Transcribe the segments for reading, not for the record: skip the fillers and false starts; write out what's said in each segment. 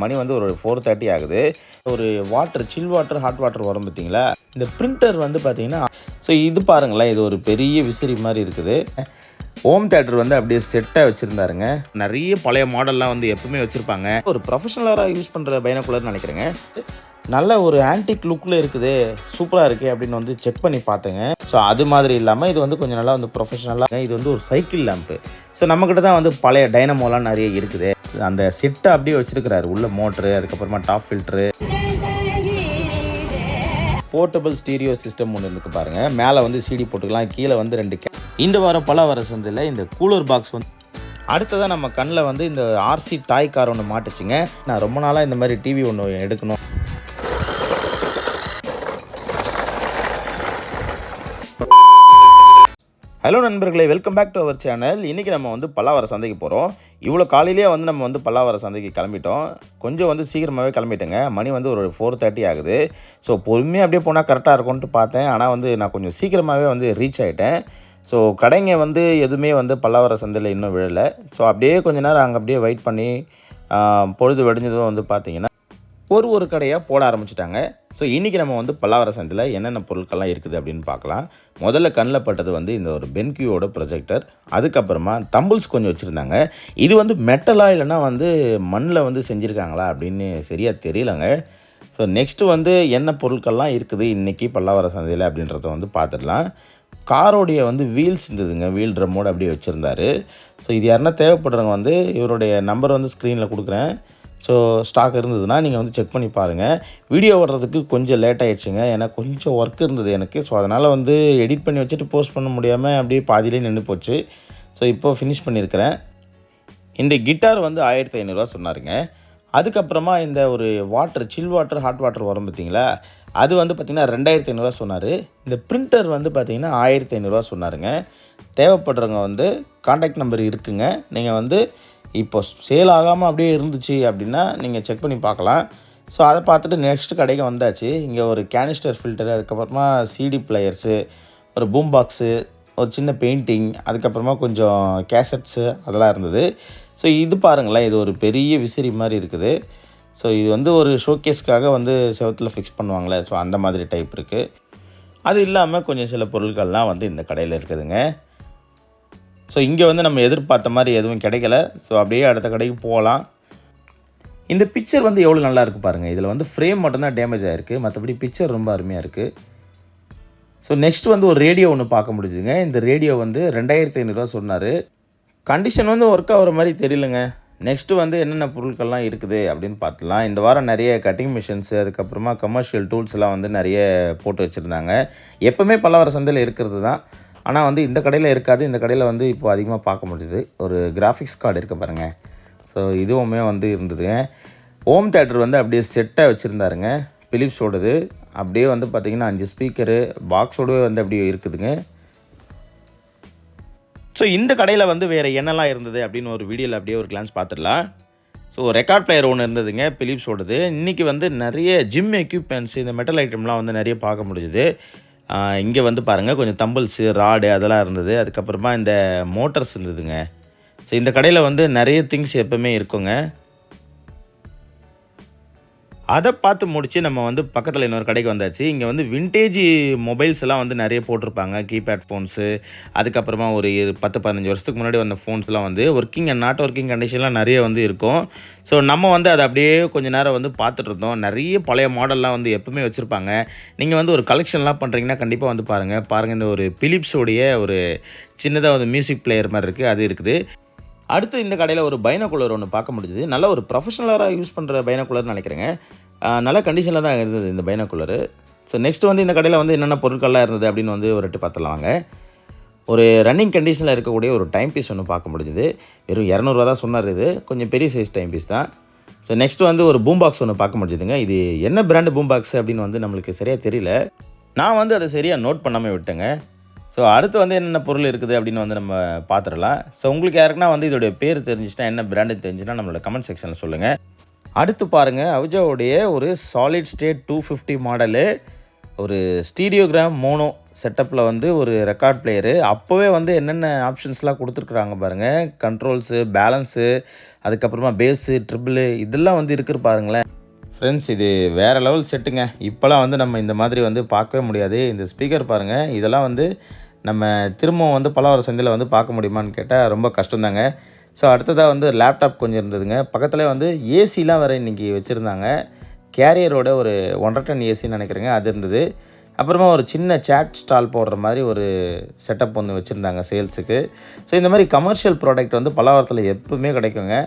மணி வந்து ஒரு 4:30 ஆகுது. ஒரு சில் வாட்டர், ஹாட் வாட்டர் வரும் பார்த்தீங்களா? இந்த பிரிண்டர் வந்து பார்த்தீங்கன்னா, ஸோ இது பாருங்களேன், இது ஒரு பெரிய விசிறி மாதிரி இருக்குது. ஹோம் தியேட்டர் வந்து அப்படியே செட்டாக வச்சுருந்தாருங்க. நிறைய பழைய மாடல்லாம் வந்து எப்பவுமே வச்சுருப்பாங்க. ஒரு ப்ரொஃபஷனலாக யூஸ் பண்ணுற பைனாகுலர்னு நினைக்கிறேங்க. நல்ல ஒரு ஆன்டிக் லுக்கில் இருக்குது, சூப்பராக இருக்குது அப்படின்னு வந்து செக் பண்ணி பார்த்தேங்க. ஸோ அது மாதிரி இல்லாமல் இது வந்து கொஞ்சம் நல்லா வந்து ப்ரொஃபஷனலாக, இது வந்து ஒரு சைக்கிள் லேம்ப்பு. ஸோ நம்மக்கிட்ட தான் வந்து பழைய டைனமோலாம் நிறைய இருக்குது. அந்த செட்டை அப்படியே வச்சுருக்கிறாரு. உள்ள மோட்ரு, அதுக்கப்புறமா top filter, portable stereo system ஒன்று இருக்கு பாருங்கள். மேலே வந்து சிடி போட்டுக்கலாம், கீழே வந்து 2 இந்த வாரம் பல சந்தையில் இந்த கூலர் பாக்ஸ் வந்து அடுத்ததான் நம்ம கண்ணில் வந்து இந்த ஆர்சி டாய் கார் ஒன்று மாட்டுச்சுங்க. நான் ரொம்ப நாளாக இந்த மாதிரி டிவி ஒன்று எடுக்கணும். ஹலோ நண்பர்களே, welcome back to our channel. இன்றைக்கி நம்ம வந்து பல்லாவரம் சந்தைக்கு போகிறோம். இவ்வளோ காலையிலேயே வந்து நம்ம வந்து பல்லாவரம் சந்தைக்கு கிளம்பிட்டோம். கொஞ்சம் வந்து சீக்கிரமாகவே கிளம்பிட்டேங்க. மணி வந்து ஒரு 4:30 ஆகுது. ஸோ பொறுமையாக அப்படியே போனால் கரெக்டாக இருக்கும்ன்ட்டு பார்த்தேன். ஆனால் வந்து நான் கொஞ்சம் சீக்கிரமாகவே வந்து ரீச் ஆகிட்டேன். ஸோ கடைங்க வந்து எதுவுமே வந்து பல்லாவரம் சந்தையில் இன்னும் விழலை. ஸோ அப்படியே கொஞ்சம் நேரம் அங்கே அப்படியே வெயிட் பண்ணி பொழுது வெடிஞ்சதும் வந்து பார்த்திங்கன்னா ஒரு கடையாக போட ஆரம்பிச்சிட்டாங்க. ஸோ இன்றைக்கி நம்ம வந்து பல்லாவரம் சந்தையில் என்னென்ன பொருட்கள்லாம் இருக்குது அப்படின்னு பார்க்கலாம். முதல்ல கண்ணில் பட்டது வந்து இந்த ஒரு பென்கியூவோட ப்ரொஜெக்டர். அதுக்கப்புறமா தம்பிள்ஸ் கொஞ்சம் வச்சுருந்தாங்க. இது வந்து மெட்டலாக இல்லைன்னா வந்து மண்ணில் வந்து செஞ்சுருக்காங்களா அப்படின்னு சரியாக தெரியலங்க. ஸோ நெக்ஸ்ட்டு வந்து என்ன பொருட்கள்லாம் இருக்குது இன்றைக்கி பல்லாவரம் சந்தையில் அப்படின்றத வந்து பார்த்துடலாம். காரோடைய வந்து வீல்ஸ் இருந்ததுங்க, வீல் ட்ரம்மோடு அப்படியே வச்சுருந்தாரு. ஸோ இது யாருன்னா தேவைப்படுறவங்க வந்து இவருடைய நம்பர் வந்து ஸ்க்ரீனில் கொடுக்குறேன். ஸோ ஸ்டாக் இருந்ததுன்னா நீங்கள் வந்து செக் பண்ணி பாருங்கள். வீடியோ வர்றதுக்கு கொஞ்சம் லேட் ஆகிடுச்சுங்க, ஏன்னா கொஞ்சம் ஒர்க் இருந்தது எனக்கு. ஸோ அதனால் வந்து எடிட் பண்ணி வச்சுட்டு போஸ்ட் பண்ண முடியாமல் அப்படியே பாதியிலே நின்று போச்சு. ஸோ இப்போது ஃபினிஷ் பண்ணியிருக்கிறேன். இந்த கிட்டார் வந்து 1500 சொன்னாருங்க. அதுக்கப்புறமா இந்த ஒரு சில் வாட்டர், ஹாட் வாட்டர் வரும் பார்த்தீங்களா? அது வந்து பார்த்திங்கன்னா 2500 சொன்னார். இந்த பிரிண்டர் வந்து பார்த்திங்கன்னா 1500 சொன்னாருங்க. தேவைப்படுறவங்க வந்து கான்டாக்ட் நம்பர் இருக்குங்க. நீங்கள் வந்து இப்போ சேல் ஆகாமல் அப்படியே இருந்துச்சு அப்படின்னா நீங்கள் செக் பண்ணி பார்க்கலாம். ஸோ அதை பார்த்துட்டு நெக்ஸ்ட் கடைக்கு வந்தாச்சு. இங்கே ஒரு கேனிஸ்டர் ஃபில்டரு, அதுக்கப்புறமா சிடி பிளேயர்ஸு, ஒரு பூம் பாக்ஸு, ஒரு சின்ன பெயிண்டிங், அதுக்கப்புறமா கொஞ்சம் கேசட்ஸு அதெல்லாம் இருந்தது. ஸோ இது பாருங்களேன், இது ஒரு பெரிய விசிறி மாதிரி இருக்குது. ஸோ இது வந்து ஒரு ஷோகேஸ்க்காக வந்து செவத்தில் ஃபிக்ஸ் பண்ணுவாங்களே, ஸோ அந்த மாதிரி டைப் இருக்குது. அது இல்லாமல் கொஞ்சம் சில பொருட்கள்லாம் வந்து இந்த கடையில் இருக்குதுங்க. ஸோ இங்கே வந்து நம்ம எதிர்பார்த்த மாதிரி எதுவும் கிடைக்கல. ஸோ அப்படியே அடுத்த கடைக்கு போகலாம். இந்த பிக்சர் வந்து எவ்வளோ நல்லா இருக்குது பாருங்கள். இதில் வந்து ஃப்ரேம் மட்டும்தான் டேமேஜ் ஆகிருக்கு, மற்றபடி பிக்சர் ரொம்ப அருமையாக இருக்குது. ஸோ நெக்ஸ்ட் வந்து ஒரு ரேடியோ ஒன்று பார்க்க முடிஞ்சுதுங்க. இந்த ரேடியோ வந்து 2500 சொன்னார். கண்டிஷன் வந்து ஒர்க் ஆகிற மாதிரி தெரியலங்க. நெக்ஸ்ட்டு வந்து என்னென்ன பொருட்கள்லாம் இருக்குது அப்படின்னு பார்த்துலாம். இந்த வாரம் நிறைய கட்டிங் மிஷின்ஸு, அதுக்கப்புறமா கமர்ஷியல் டூல்ஸ்லாம் வந்து நிறைய போட்டு வச்சுருந்தாங்க. எப்போவுமே பல்லாவரம் சந்தையில் இருக்கிறது தான். ஆனால் வந்து இந்த கடையில் இருக்காது. இந்த கடையில் வந்து இப்போ அதிகமாக பார்க்க முடியுது. ஒரு கிராஃபிக்ஸ் கார்டு இருக்குது பாருங்கள். ஸோ இதுவுமே வந்து இருந்ததுங்க. ஹோம் தியேட்டர் வந்து அப்படியே செட்டாக வச்சுருந்தாருங்க, பிலிப்ஸோடது. அப்படியே வந்து பார்த்திங்கன்னா 5 ஸ்பீக்கரு பாக்ஸோடு வந்து அப்படியே இருக்குதுங்க. ஸோ இந்த கடையில் வந்து வேறு என்னெல்லாம் இருந்தது அப்படின்னு ஒரு வீடியோவில் அப்படியே ஒரு கிளான்ஸ் பார்த்துடலாம். ஸோ ரெக்கார்ட் பிளேயர் ஒன்று இருந்ததுங்க, பிலிப்ஸோடது. இன்றைக்கி வந்து நிறைய ஜிம் எக்யூப்மெண்ட்ஸ், இந்த மெட்டல் ஐட்டம்லாம் வந்து நிறைய பார்க்க முடிஞ்சுது. இங்கே வந்து பாருங்கள், கொஞ்சம் தம்பிள்ஸு, ராடு அதெல்லாம் இருந்தது. அதுக்கப்புறமா இந்த மோட்டர்ஸ் இருந்ததுங்க. ஸோ இந்த கடையில் வந்து நிறைய திங்ஸ் எப்போவுமே இருக்குங்க. அதை பார்த்து முடித்து நம்ம வந்து பக்கத்தில் இன்னொரு கடைக்கு வந்தாச்சு. இங்கே வந்து விண்டேஜ் மொபைல்ஸ் எல்லாம் வந்து நிறைய போட்டிருப்பாங்க. கீபேட் ஃபோன்ஸு, அதுக்கப்புறமா ஒரு 10-15 வருஷத்துக்கு முன்னாடி வந்த ஃபோன்ஸ்லாம் வந்து ஒர்க்கிங் அண்ட் நாட் ஒர்க்கிங் கண்டிஷன்லாம் நிறைய வந்து இருக்கும். ஸோ நம்ம வந்து அதை அப்படியே கொஞ்சம் நேரம் வந்து பார்த்துட்டு இருந்தோம். நிறைய பழைய மாடல்லாம் வந்து எப்பவுமே வச்சுருப்பாங்க. நீங்கள் வந்து ஒரு கலெக்ஷன்லாம் பண்ணுறீங்கன்னா கண்டிப்பாக வந்து பாருங்கள். இந்த ஒரு பிலிப்ஸோடைய ஒரு சின்னதாக வந்து மியூசிக் பிளேயர் மாதிரி இருக்குது, அது இருக்குது. அடுத்து இந்த கடையில் ஒரு பைனாகுலர் ஒன்று பார்க்க முடிஞ்சுது. நல்ல ஒரு ப்ரொஃபஷனலாக யூஸ் பண்ணுற பைனாகுலர்னு நினைக்கிறேங்க. நல்ல கண்டிஷனில் தான் இருந்தது இந்த பைனாகுலரு. ஸோ நெக்ஸ்ட்டு வந்து இந்த கடையில் வந்து என்னென்ன பொருட்கள்லாம் இருந்தது அப்படின்னு வந்து ஒரு எட்டு பார்த்துலாங்க. ஒரு ரன்னிங் கண்டிஷனில் இருக்கக்கூடிய ஒரு டைம் பீஸ் ஒன்று பார்க்க முடிஞ்சுது. வெறும் 200 தான் சொன்னார். இது கொஞ்சம் பெரிய சைஸ் டைம் பீஸ் தான். ஸோ நெக்ஸ்ட்டு வந்து ஒரு பூம் பாக்ஸ் ஒன்று பார்க்க முடிஞ்சுதுங்க. இது என்ன பிராண்டு பூம் பாக்ஸ் அப்படின்னு வந்து நம்மளுக்கு சரியாக தெரியல. நான் வந்து அதை சரியாக நோட் பண்ணாமல் விட்டேங்க. ஸோ அடுத்து வந்து என்னென்ன பொருள் இருக்குது அப்படின்னு வந்து நம்ம பார்த்துடலாம். ஸோ உங்களுக்கு யாருக்குன்னா வந்து இதோடைய பேர் தெரிஞ்சுன்னா, என்ன பிராண்டு தெரிஞ்சுன்னா நம்மளோட கமெண்ட் செக்ஷனில் சொல்லுங்கள். அடுத்து பாருங்கள், அவுஜாவுடைய ஒரு சாலிட் ஸ்டேட் 250 மாடலு. ஒரு ஸ்டீரியோகிராம் மோனோ செட்டப்பில் வந்து ஒரு ரெக்கார்ட் பிளேயரு. அப்போவே வந்து என்னென்ன ஆப்ஷன்ஸ்லாம் கொடுத்துருக்குறாங்க பாருங்கள். கண்ட்ரோல்ஸு, பேலன்ஸு, அதுக்கப்புறமா பேஸு, ட்ரிபிளு இதெல்லாம் வந்து இருக்குது பாருங்களேன். ஃப்ரெண்ட்ஸ், இது வேறு லெவல் செட்டுங்க. இப்போலாம் வந்து நம்ம இந்த மாதிரி வந்து பார்க்கவே முடியாது. இந்த ஸ்பீக்கர் பாருங்கள், இதெல்லாம் வந்து நம்ம திரும்பவும் வந்து பலவர சந்தையில் வந்து பார்க்க முடியுமான்னு கேட்டால் ரொம்ப கஷ்டம்தாங்க. ஸோ அடுத்ததாக வந்து லேப்டாப் கொஞ்சம் இருந்ததுங்க. பக்கத்தில் வந்து ஏசிலாம் வேறு இன்றைக்கி வச்சுருந்தாங்க. கேரியரோட ஒரு 1.5 டன் ஏசின்னு நினைக்கிறேங்க, அது இருந்தது. அப்புறமா ஒரு சின்ன சேட் ஸ்டால் போடுற மாதிரி ஒரு செட்டப் ஒன்று வச்சுருந்தாங்க சேல்ஸுக்கு. ஸோ இந்த மாதிரி கமர்ஷியல் ப்ராடக்ட் வந்து பலவரத்தில் எப்பவுமே கிடைக்குங்க.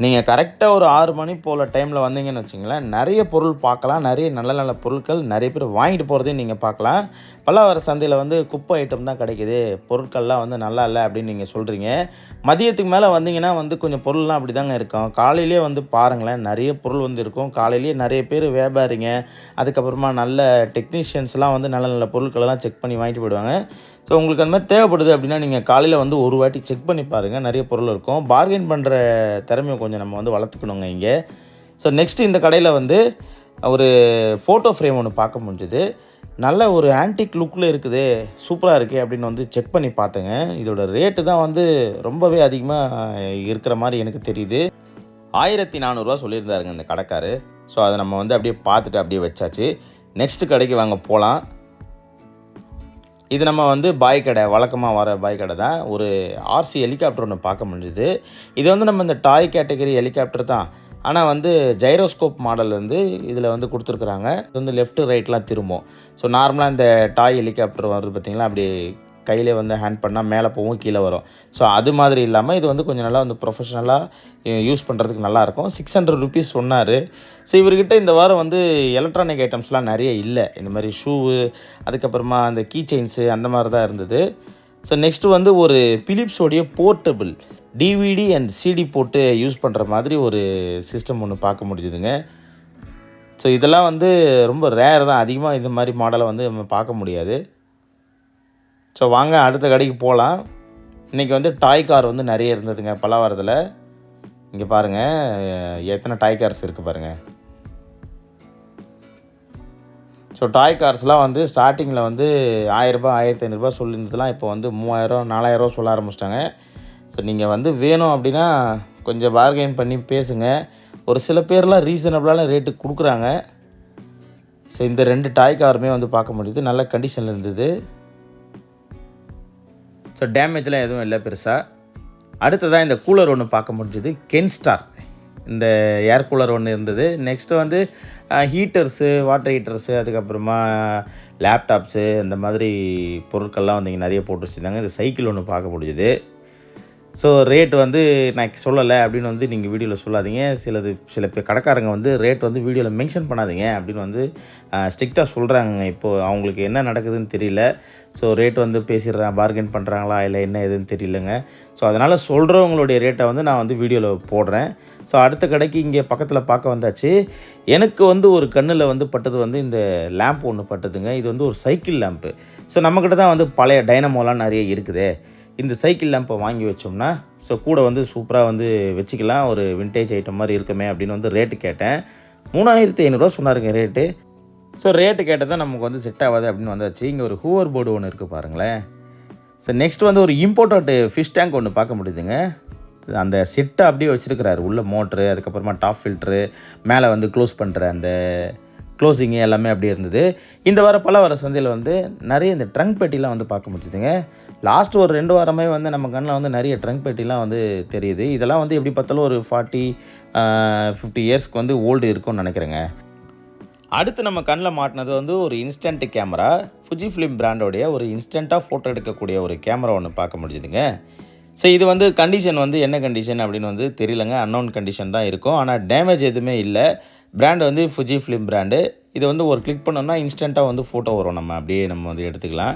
நீங்கள் கரெக்டாக ஒரு 6 மணி போல் டைமில் வந்தீங்கன்னு வச்சிங்களேன், நிறைய பொருள் பார்க்கலாம். நிறைய நல்ல நல்ல பொருட்கள் நிறைய பேர் வாங்கிட்டு போகிறதையும் நீங்கள் பார்க்கலாம். பல்லாவர சந்தையில் வந்து குப்பை ஐட்டம் தான் கிடைக்கிது, பொருட்கள்லாம் வந்து நல்லா இல்லை அப்படின்னு நீங்கள் சொல்கிறீங்க. மதியத்துக்கு மேலே வந்தீங்கன்னா வந்து கொஞ்சம் பொருள்லாம் அப்படி தாங்க இருக்கும். காலையிலே வந்து பாருங்களேன், நிறைய பொருள் வந்து இருக்கும். காலையிலேயே நிறைய பேர் வியாபாரிங்க, அதுக்கப்புறமா நல்ல டெக்னீஷியன்ஸ்லாம் வந்து நல்ல நல்ல பொருட்களெல்லாம் செக் பண்ணி வாங்கிட்டு போயிடுவாங்க. ஸோ உங்களுக்கு அந்த மாதிரி தேவைப்படுது அப்படின்னா நீங்கள் காலையில் வந்து ஒரு வாட்டி செக் பண்ணி பாருங்கள். நிறைய பொருள் இருக்கும். பார்கெயின் பண்ணுற திறமையை கொஞ்சம் நம்ம வந்து வளர்த்துக்கணுங்க இங்கே. ஸோ நெக்ஸ்ட்டு இந்த கடையில் வந்து ஒரு ஃபோட்டோ ஃப்ரேம் ஒன்று பார்க்க முடிஞ்சுது. நல்ல ஒரு ஆன்டிக் லுக்கில் இருக்குது, சூப்பராக இருக்குது அப்படின்னு வந்து செக் பண்ணி பார்த்தேங்க. இதோட ரேட்டு தான் வந்து ரொம்பவே அதிகமாக இருக்கிற மாதிரி எனக்கு தெரியுது. 1400 சொல்லியிருந்தாருங்க இந்த கடைக்காரு. ஸோ அதை நம்ம வந்து அப்படியே பார்த்துட்டு அப்படியே வச்சாச்சு. நெக்ஸ்ட்டு கடைக்கு வாங்க போகலாம். இது நம்ம வந்து பாய் கடை, வழக்கமாக வர பாய் கடை தான். ஒரு ஆர்சி ஹெலிகாப்டர் ஒன்று பார்க்க முடிஞ்சுது. இது வந்து நம்ம இந்த டாய் கேட்டகரி ஹெலிகாப்டர் தான். ஆனால் வந்து ஜைரோஸ்கோப் மாடல் வந்து இதில் வந்து கொடுத்துருக்குறாங்க. இது வந்து லெஃப்ட்டு ரைட்லாம் திரும்பும். ஸோ நார்மலாக இந்த டாய் ஹெலிகாப்டர் வருது பார்த்திங்களா, அப்படி கையிலே வந்து ஹேண்ட் பண்ணால் மேலே போகும், கீழே வரும். ஸோ அது மாதிரி இல்லாமல் இது வந்து கொஞ்சம் நல்லா வந்து ப்ரொஃபஷ்னலாக யூஸ் பண்ணுறதுக்கு நல்லாயிருக்கும். 600 ருபீஸ் சொன்னார். ஸோ இவர்கிட்ட இந்த வாரம் வந்து எலக்ட்ரானிக் ஐட்டம்ஸ்லாம் நிறைய இல்லை. இந்த மாதிரி ஷூவு, அதுக்கப்புறமா அந்த கீ செயின்ஸு அந்த மாதிரி தான் இருந்தது. ஸோ நெக்ஸ்ட்டு வந்து ஒரு பிலிப்ஸோடைய போர்ட்டபிள் டிவிடி அண்ட் சிடி போட்டு யூஸ் பண்ணுற மாதிரி ஒரு சிஸ்டம் ஒன்று பார்க்க முடிஞ்சுதுங்க. ஸோ இதெல்லாம் வந்து ரொம்ப ரேர் தான். அதிகமாக இந்த மாதிரி மாடலை வந்து நம்ம பார்க்க முடியாது. ஸோ வாங்க அடுத்த கடைக்கு போகலாம். இன்றைக்கி வந்து டாய் கார் வந்து நிறைய இருந்ததுங்க பல்லாவரத்தில். இங்கே பாருங்கள் எத்தனை டாய் கார்ஸ் இருக்குது பாருங்கள். ஸோ டாய் கார்ஸ்லாம் வந்து ஸ்டார்டிங்கில் வந்து 1000 ரூபாய் 1500 சொல்லியிருந்ததுலாம் இப்போ வந்து 3000 4000 சொல்ல ஆரம்பிச்சிட்டாங்க. ஸோ நீங்கள் வந்து வேணும் அப்படின்னா கொஞ்சம் பார்கெயின் பண்ணி பேசுங்க. ஒரு சில பேர்லாம் ரீசனபிளான ரேட்டுக்கு கொடுக்குறாங்க. ஸோ இந்த 2 டாய் காருமே வந்து பார்க்க முடியுது, நல்ல கண்டிஷனில் இருந்தது. ஸோ டேமேஜ்லாம் எதுவும் இல்லை பெருசாக. அடுத்ததாக இந்த கூலர் ஒன்று பார்க்க முடிஞ்சுது. கென்ஸ்டார் இந்த ஏர் கூலர் ஒன்று இருந்தது. நெக்ஸ்ட்டு வந்து ஹீட்டர்ஸு, வாட்டர் ஹீட்டர்ஸு, அதுக்கப்புறமா லேப்டாப்ஸு இந்த மாதிரி பொருட்கள்லாம் வந்து இங்கே நிறைய போட்டு வச்சுருந்தாங்க. இந்த சைக்கிள் ஒன்று பார்க்க முடிஞ்சுது. ஸோ ரேட் வந்து நான் சொல்லலை அப்படின்னு வந்து நீங்கள் வீடியோவில் சொல்லாதீங்க. சில பேர் கடைக்காரங்க வந்து ரேட் வந்து வீடியோவில் மென்ஷன் பண்ணாதீங்க அப்படின்னு வந்து ஸ்ட்ரிக்டாக சொல்கிறாங்க. இப்போது அவங்களுக்கு என்ன நடக்குதுன்னு தெரியல. ஸோ ரேட் வந்து பேசிடுறாங்க, பார்கெயின் பண்ணுறாங்களா இல்லை என்ன எதுன்னு தெரியலங்க. ஸோ அதனால் சொல்கிறவங்களுடைய ரேட்டை வந்து நான் வந்து வீடியோவில் போடுறேன். ஸோ அடுத்த கடைக்கு இங்கே பக்கத்தில் பார்க்க வந்தாச்சு. எனக்கு வந்து ஒரு கண்ணில் வந்து பட்டது வந்து இந்த லேம்ப் ஒன்று பட்டதுங்க. இது வந்து ஒரு சைக்கிள் லேம்ப்பு. ஸோ நம்மக்கிட்ட தான் வந்து பழைய டைனமோலாம் நிறைய இருக்குது. இந்த சைக்கிள் லேம்பை வாங்கி வச்சோம்னா ஸோ கூட வந்து சூப்பராக வந்து வச்சுக்கலாம். ஒரு விண்டேஜ் ஐட்டம் மாதிரி இருக்குமே அப்படின்னு வந்து ரேட்டு கேட்டேன். 3500 சொன்னாருங்க ரேட்டு. ஸோ ரேட்டு கேட்டதான் நமக்கு வந்து செட் ஆகாது அப்படின்னு வந்தாச்சு. இங்கே ஒரு ஹூவர் போர்டு ஒன்று இருக்குது பாருங்களேன். ஸோ நெக்ஸ்ட் வந்து ஒரு இம்போர்ட்டட் ஃபிஷ் டேங்க் ஒன்று பார்க்க முடியுதுங்க. அந்த செட்டை அப்படியே வச்சுருக்கிறாரு. உள்ள மோட்ரு, அதுக்கப்புறமா டாப் ஃபில்ட்ரு, மேலே வந்து க்ளோஸ் பண்ணுற அந்த க்ளோசிங்கு எல்லாமே அப்படியே இருந்தது. இந்த வாரம் பலவர சந்தையில் வந்து நிறைய இந்த ட்ரங்க் பெட்டிலாம் வந்து பார்க்க முடியுதுங்க. லாஸ்ட் ஒரு 2 வாரமே வந்து நம்ம கண்ணில் வந்து நிறைய ட்ரங்க் பெட்டிலாம் வந்து தெரியுது. இதெல்லாம் வந்து எப்படி பார்த்தாலும் ஒரு 40-50 இயர்ஸ்க்கு வந்து ஓல்டு இருக்கும்னு நினைக்கிறேங்க. அடுத்து நம்ம கண்ணில் மாட்டினது வந்து ஒரு இன்ஸ்டன்ட் கேமரா. ஃபுஜி ஃபிலிம் பிராண்டோடைய ஒரு இன்ஸ்டண்ட்டாக ஃபோட்டோ எடுக்கக்கூடிய ஒரு கேமரா ஒன்று பார்க்க முடியுதுங்க. ஸோ இது வந்து கண்டிஷன் வந்து என்ன கண்டிஷன் அப்படின்னு வந்து தெரியலங்க. அன்னோன் கண்டிஷன் தான் இருக்கும். ஆனால் டேமேஜ் எதுவுமே இல்லை. பிராண்டு வந்து ஃபுஜி ஃபிலிம் பிராண்டு. இதை வந்து ஒரு கிளிக் பண்ணோம்னா இன்ஸ்டண்ட்டாக வந்து ஃபோட்டோ வரும். நம்ம அப்படியே நம்ம வந்து எடுத்துக்கலாம்.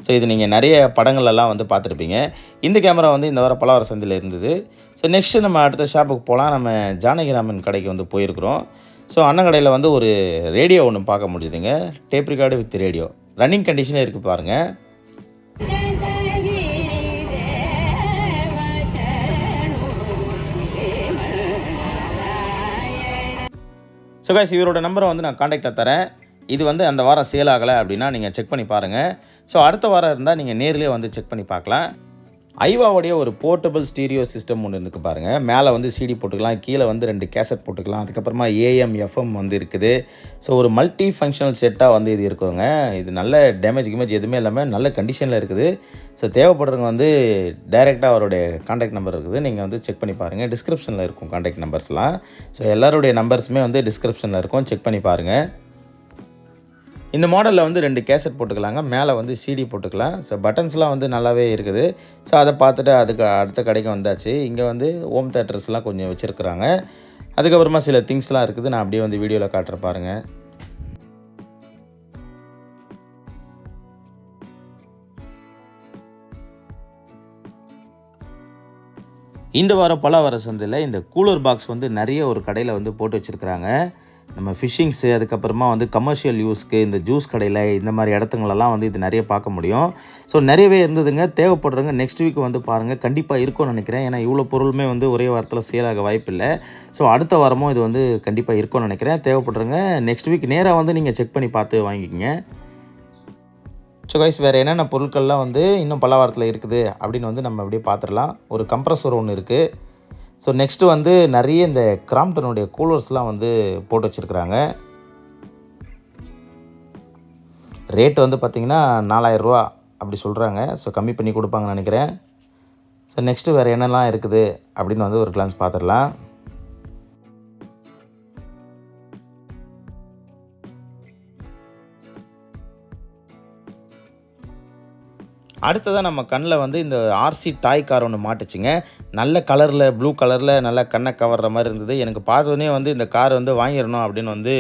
ஸோ இது நீங்கள் நிறைய படங்கள்லாம் வந்து பார்த்துருப்பீங்க. இந்த கேமரா வந்து இந்த வாரம் பலவர சந்தையில் இருந்தது. ஸோ நெக்ஸ்ட்டு நம்ம அடுத்த ஷாப்புக்கு போகலாம். நம்ம ஜானகிராமன் கடைக்கு வந்து போயிருக்கிறோம். ஸோ அண்ணன் கடையில் வந்து ஒரு ரேடியோ ஒன்று பார்க்க முடியுதுங்க. Tape record with radio running கண்டிஷனே இருக்குது பாருங்கள். ஸோ கைஸ், இவரோட நம்பரை வந்து நான் காண்டாக்டில் தரேன். இது வந்து அந்த வாரம் சேல் ஆகலை அப்படின்னா நீங்கள் செக் பண்ணி பாருங்கள். ஸோ அடுத்த வாரம் இருந்தால் நீங்கள் நேர்லேயே வந்து செக் பண்ணி பார்க்கலாம். ஐவாவுடைய ஒரு போர்ட்டபிள் ஸ்டீரியோ சிஸ்டம் ஒன்று இருக்குது பாருங்கள். மேலே வந்து சிடி போட்டுக்கலாம், கீழே வந்து 2 கேசட் போட்டுக்கலாம், அதுக்கப்புறமா ஏஎம் எஃப்எம் வந்து இருக்குது. ஸோ ஒரு மல்டி ஃபங்க்ஷனல் செட்டாக வந்து இது இருக்குங்க. இது நல்ல டேமேஜ் கிமேஜ் எதுவுமே இல்லாமல் நல்ல கண்டிஷனில் இருக்குது. ஸோ தேவைப்படுறவங்க வந்து டைரெக்டாக அவருடைய காண்டாக்ட் நம்பர் இருக்குது, நீங்கள் வந்து செக் பண்ணி பாருங்கள். டிஸ்கிரிப்ஷனில் இருக்கும் காண்டாக்ட் நம்பர்ஸ்லாம். ஸோ எல்லாருடைய நம்பர்ஸுமே வந்து டிஸ்கிரிப்ஷனில் இருக்கும், செக் பண்ணி பாருங்கள். இந்த மாடலில் வந்து 2 கேசட் போட்டுக்கலாங்க, மேலே வந்து சிடி போட்டுக்கலாம். ஸோ பட்டன்ஸ்லாம் வந்து நல்லாவே இருக்குது. ஸோ அதை பார்த்துட்டு அதுக்கு அடுத்த கடைக்கு வந்தாச்சு. இங்கே வந்து ஹோம் தேட்டர்ஸ்லாம் கொஞ்சம் வச்சுருக்குறாங்க. அதுக்கப்புறமா சில திங்ஸ்லாம் இருக்குது, நான் அப்படியே வந்து வீடியோவில் காட்டுற பாருங்கள். இந்த வாரம் பலாவர சந்தையில் இந்த கூலர் பாக்ஸ் வந்து நிறைய ஒரு கடையில் வந்து போட்டு வச்சுருக்குறாங்க. நம்ம ஃபிஷ்ஷிங்ஸு, அதுக்கப்புறமா வந்து கமர்ஷியல் யூஸ்க்கு இந்த ஜூஸ் கடையில் இந்த மாதிரி இடத்துங்களெல்லாம் வந்து இது நிறைய பார்க்க முடியும். ஸோ நிறையவே இருந்ததுங்க. தேவைப்படுறவங்க நெக்ஸ்ட் வீக் வந்து பாருங்கள், கண்டிப்பாக இருக்கும்னு நினைக்கிறேன். ஏன்னா இவ்வளோ பொருளுமே வந்து ஒரே வாரத்தில் சேல் ஆக வாய்ப்பில்லை. ஸோ அடுத்த வாரமும் இது வந்து கண்டிப்பாக இருக்கும்னு நினைக்கிறேன். தேவைப்படுறவங்க நெக்ஸ்ட் வீக் நேராக வந்து நீங்கள் செக் பண்ணி பார்த்து வாங்கிக்கிங்க. ஸோ கைஸ், வேறு என்னென்ன பொருட்கள்லாம் வந்து இன்னும் பலாவரத்தில் இருக்குது அப்படின்னு வந்து நம்ம அப்படியே பார்த்துடலாம். ஒரு கம்ப்ரஸர் ஒன்று இருக்குது. ஸோ நெக்ஸ்ட்டு வந்து நிறைய இந்த கிராம்ப்டனுடைய கூலர்ஸ்லாம் வந்து போட்டு வச்சுருக்குறாங்க. ரேட்டு வந்து பார்த்திங்கன்னா 4000 ரூபா அப்படி சொல்கிறாங்க. ஸோ கம்மி பண்ணி கொடுப்பாங்கன்னு நினைக்கிறேன். ஸோ நெக்ஸ்ட்டு வேறு என்னெல்லாம் இருக்குது அப்படின்னு வந்து ஒரு கிளான்ஸ் பார்த்துடலாம். அடுத்ததாக நம்ம கண்ணில் வந்து இந்த ஆர்சி டாய் கார் ஒன்று மாட்டுச்சுங்க. நல்ல கலரில், ப்ளூ கலரில் நல்லா கண்ணை கவர்ற மாதிரி இருந்தது. எனக்கு பார்த்தோன்னே வந்து இந்த கார் வந்து வாங்கிடணும் அப்படின்னு வந்து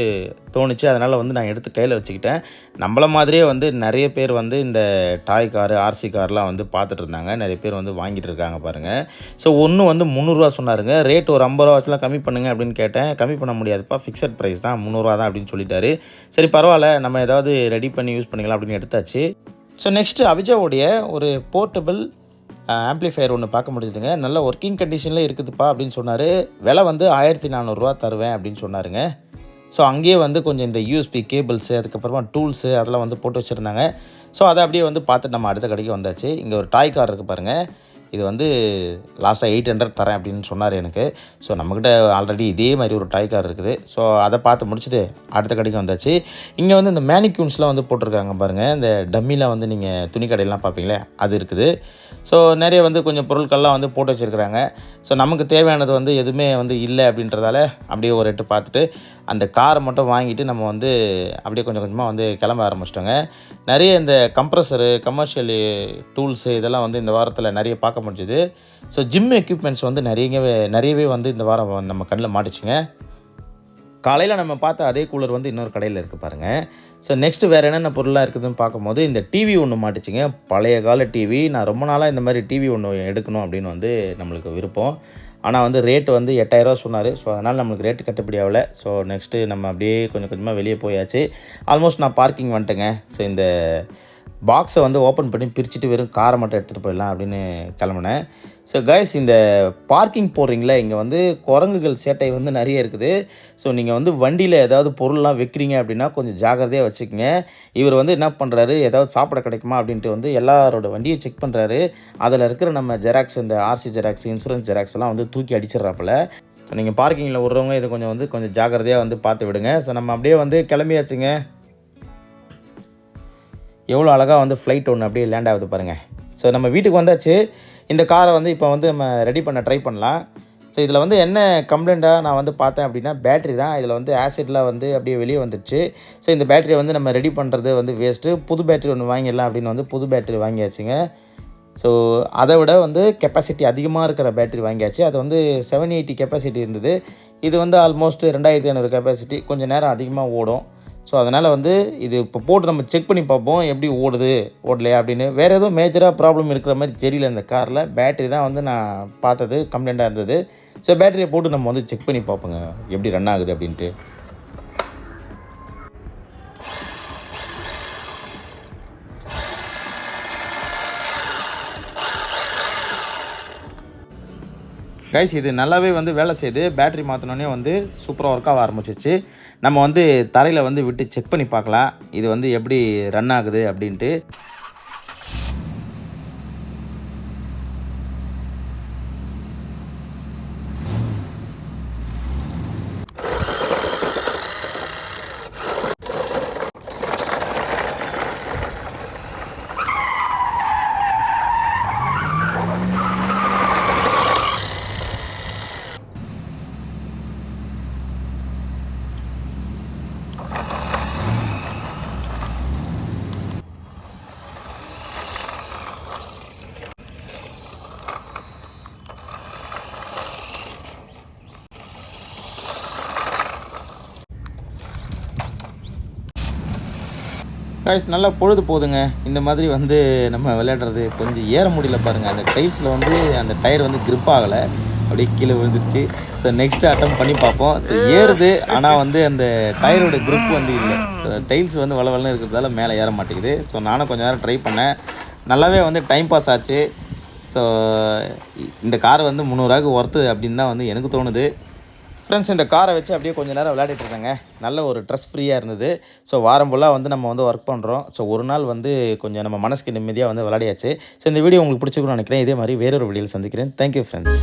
தோணுச்சு. அதனால் வந்து நான் எடுத்து கையில் வச்சுக்கிட்டேன். நம்மள மாதிரியே வந்து நிறைய பேர் வந்து இந்த டாய் காரு, ஆர்சி கார்லாம் வந்து பார்த்துட்டு இருந்தாங்க. நிறைய பேர் வந்து வாங்கிட்டு இருக்காங்க பாருங்கள். ஸோ ஒன்று வந்து 300 ரூபா சொன்னாருங்க. ரேட் ஒரு 50 ரூபா வச்சுலாம் கம்மி பண்ணுங்க அப்படின்னு கேட்டேன். கம்மி பண்ண முடியாதுப்பா, ஃபிக்ஸட் ப்ரைஸ் தான், 300 ரூபா தான் அப்படின்னு சொல்லிட்டாரு. சரி பரவாயில்ல, நம்ம ஏதாவது ரெடி பண்ணி யூஸ் பண்ணிக்கலாம் அப்படின்னு எடுத்தாச்சு. ஸோ நெக்ஸ்ட்டு அவிஜாவுடைய ஒரு போர்ட்டபிள் ஆம்ப்ளிஃபையர் ஒன்று பார்க்க முடியுதுங்க. நல்ல ஒர்க்கிங் கண்டிஷனில் இருக்குதுப்பா அப்படின்னு சொன்னார். விலை வந்து 1400 ரூபா தருவேன் அப்படின்னு சொன்னாருங்க. ஸோ அங்கேயே வந்து கொஞ்சம் இந்த யூஎஸ்பி கேபிள்ஸு, அதுக்கப்புறமா டூல்ஸு அதெல்லாம் வந்து போட்டு வச்சுருந்தாங்க. ஸோ அதை அப்படியே வந்து பார்த்துட்டு நம்ம அடுத்த கடைக்கு வந்தாச்சு. இங்கே ஒரு டாய் கார் இருக்குது பாருங்கள். இது வந்து லாஸ்ட்டாக 800 தரேன் அப்படின்னு சொன்னார் எனக்கு. ஸோ நம்மக்கிட்ட ஆல்ரெடி இதே மாதிரி ஒரு டாய் கார் இருக்குது. ஸோ அதை பார்த்து முடிச்சுட்டு அடுத்த கடைக்கு வந்தாச்சு. இங்கே வந்து இந்த மேனிக்யூன்ஸ்லாம் வந்து போட்டிருக்காங்க பாருங்கள். இந்த டம்மியில் வந்து நீங்கள் துணி கடையெல்லாம் பார்ப்பீங்களே, அது இருக்குது. ஸோ நிறைய வந்து கொஞ்சம் பொருட்கள்லாம் வந்து போட்டு வச்சுருக்குறாங்க. ஸோ நமக்கு தேவையானது வந்து எதுவுமே வந்து இல்லை அப்படின்றதால அப்படியே ஒரு எட்டு பார்த்துட்டு அந்த காரை மட்டும் வாங்கிட்டு நம்ம வந்து அப்படியே கொஞ்சம் கொஞ்சமாக வந்து கிளம்ப ஆரம்பிச்சிட்டோங்க. நிறைய இந்த கம்ப்ரஸரு, கமர்ஷியல் டூல்ஸு இதெல்லாம் வந்து இந்த வாரத்தில் நிறைய பார்க்க முடிஞ்சுது. ஸோ ஜிம் எக்யூப்மெண்ட்ஸ் வந்து நிறையவே வந்து இந்த வாரம் நம்ம கண்ணில் மாட்டுச்சுங்க. காலையில் நம்ம பார்த்த அதே கூலர் வந்து இன்னொரு கடையில் இருக்குது பாருங்கள். ஸோ நெக்ஸ்ட்டு வேறு என்னென்ன பொருளாக இருக்குதுன்னு பார்க்கும்போது இந்த டிவி ஒன்று மாட்டுச்சுங்க. பழைய கால டிவி. நான் ரொம்ப நாளாக இந்த மாதிரி டிவி ஒன்று எடுக்கணும் அப்படின்னு வந்து நம்மளுக்கு விருப்பம். ஆனால் வந்து ரேட்டு வந்து 8000 ரூபா சொன்னார். ஸோ அதனால் நம்மளுக்கு ரேட்டு கட்டுப்படி ஆகலை. ஸோ நெக்ஸ்ட்டு நம்ம அப்படியே கொஞ்சம் கொஞ்சமாக வெளியே போயாச்சு. ஆல்மோஸ்ட் நான் பார்க்கிங் வந்துட்டேங்க. ஸோ இந்த பாக்ஸை வந்து ஓப்பன் பண்ணி பிரிச்சுட்டு வெறும் காரை மட்டும் எடுத்துகிட்டு போயிடலாம் அப்படின்னு கிளம்புனேன். ஸோ கைஸ், இந்த பார்க்கிங் போடுறீங்களே, இங்கே வந்து குரங்குகள் சேட்டை வந்து நிறைய இருக்குது. ஸோ நீங்கள் வந்து வண்டியில் ஏதாவது பொருள்லாம் வைக்கிறீங்க அப்படின்னா கொஞ்சம் ஜாக்கிரதையாக வச்சுக்கோங்க. இவர் வந்து என்ன பண்ணுறாரு, ஏதாவது சாப்பிட கிடைக்குமா அப்படின்ட்டு வந்து எல்லாரோட வண்டியை செக் பண்ணுறாரு. அதில் இருக்கிற நம்ம ஜெராக்ஸ், இந்த ஆர்சி ஜெராக்ஸ், இன்சூரன்ஸ் ஜெராக்ஸ் எல்லாம் வந்து தூக்கி அடிச்சிட்றாப்புல. ஸோ நீங்கள் பார்க்கிங்கில் விட்றவங்க இதை கொஞ்சம் ஜாக்கிரதையாக வந்து பார்த்து விடுங்க. ஸோ நம்ம அப்படியே வந்து கிளம்பியாச்சுங்க. எவ்வளோ அழகாக வந்து ஃப்ளைட் ஒன்று அப்படியே லேண்ட் ஆகுது பாருங்கள். ஸோ நம்ம வீட்டுக்கு வந்தாச்சு. இந்த காரை வந்து இப்போ வந்து நம்ம ரெடி பண்ண ட்ரை பண்ணலாம். ஸோ இதில் வந்து என்ன கம்ப்ளைண்ட்டாக நான் வந்து பார்த்தேன் அப்படின்னா, பேட்ரி தான். இதில் வந்து ஆசிட்லாம் வந்து அப்படியே வெளியே வந்துடுச்சு. ஸோ இந்த பேட்டரியை வந்து நம்ம ரெடி பண்ணுறது வந்து வேஸ்ட்டு. புது பேட்ரி ஒன்று வாங்கிடலாம் அப்படின்னு வந்து புது பேட்ரி வாங்கியாச்சுங்க. ஸோ அதை விட வந்து கெப்பாசிட்டி அதிகமாக இருக்கிற பேட்ரி வாங்கியாச்சு. அது வந்து 780 கெப்பாசிட்டி இருந்தது. இது வந்து ஆல்மோஸ்ட் 2500 கெப்பாசிட்டி. கொஞ்சம் நேரம் அதிகமாக ஓடும். ஸோ அதனால் வந்து இது இப்போ போட்டு நம்ம செக் பண்ணி பார்ப்போம் எப்படி ஓடலையா அப்படின்னு. வேறு எதுவும் மேஜராக ப்ராப்ளம் இருக்கிற மாதிரி தெரியல இந்த காரில். பேட்ரி தான் வந்து நான் பார்த்தது கம்ப்ளைண்ட்டாக இருந்தது. ஸோ பேட்டரியை போட்டு நம்ம வந்து செக் பண்ணி பார்ப்போங்க எப்படி ரன் ஆகுது அப்படின்ட்டு. கைஸ் இது நல்லாவே வந்து வேலை செய்யுது. பேட்டரி மாற்றினோடனே வந்து சூப்பராக ஒர்க் ஆக ஆரம்பிச்சிச்சு. நம்ம வந்து தரையில் வந்து விட்டு செக் பண்ணி பார்க்கலாம் இது வந்து எப்படி ரன் ஆகுது அப்படின்ட்டு. கைஸ் நல்லா பொழுது போகுதுங்க. இந்த மாதிரி வந்து நம்ம விளையாடுறது கொஞ்சம் ஏற முடியல பாருங்கள். அந்த டைல்ஸில் வந்து அந்த டயர் வந்து கிரிப் ஆகலை, அப்படியே கீழே விழுந்துருச்சு. ஸோ நெக்ஸ்ட்டு அட்டம் பண்ணி பார்ப்போம். ஸோ ஏறுது, ஆனால் வந்து அந்த டயரோட கிரிப் வந்து இல்லை. ஸோ டைல்ஸ் வந்து வளவலன்னு இருக்கிறதால மேலே ஏற மாட்டேங்குது. ஸோ நானும் கொஞ்சம் நேரம் ட்ரை பண்ணேன். நல்லாவே வந்து டைம் பாஸ் ஆச்சு. ஸோ இந்த கார் வந்து 300,000 ஒர்த்து அப்படின்னு தான் வந்து எனக்கு தோணுது. ஃப்ரெண்ட்ஸ் இந்த காரை வச்சு அப்படியே கொஞ்சம் நேரம் விளையாடிட்டு இருந்தேங்க. நல்ல ஒரு ஸ்ட்ரெஸ் ஃப்ரீயாக இருந்தது. ஸோ வாரம் ஃபுல்லாக வந்து நம்ம வந்து ஒர்க் பண்ணுறோம். ஸோ ஒரு நாள் வந்து கொஞ்சம் நம்ம மனசுக்கு நிம்மதியாக வந்து விளையாடியாச்சு. ஸோ இந்த வீடியோ உங்களுக்கு பிடிச்சிருக்கும்னு நினைக்கிறேன். இதே மாதிரி வேறொரு வீடியோவில் சந்திக்கிறேன். Thank you friends.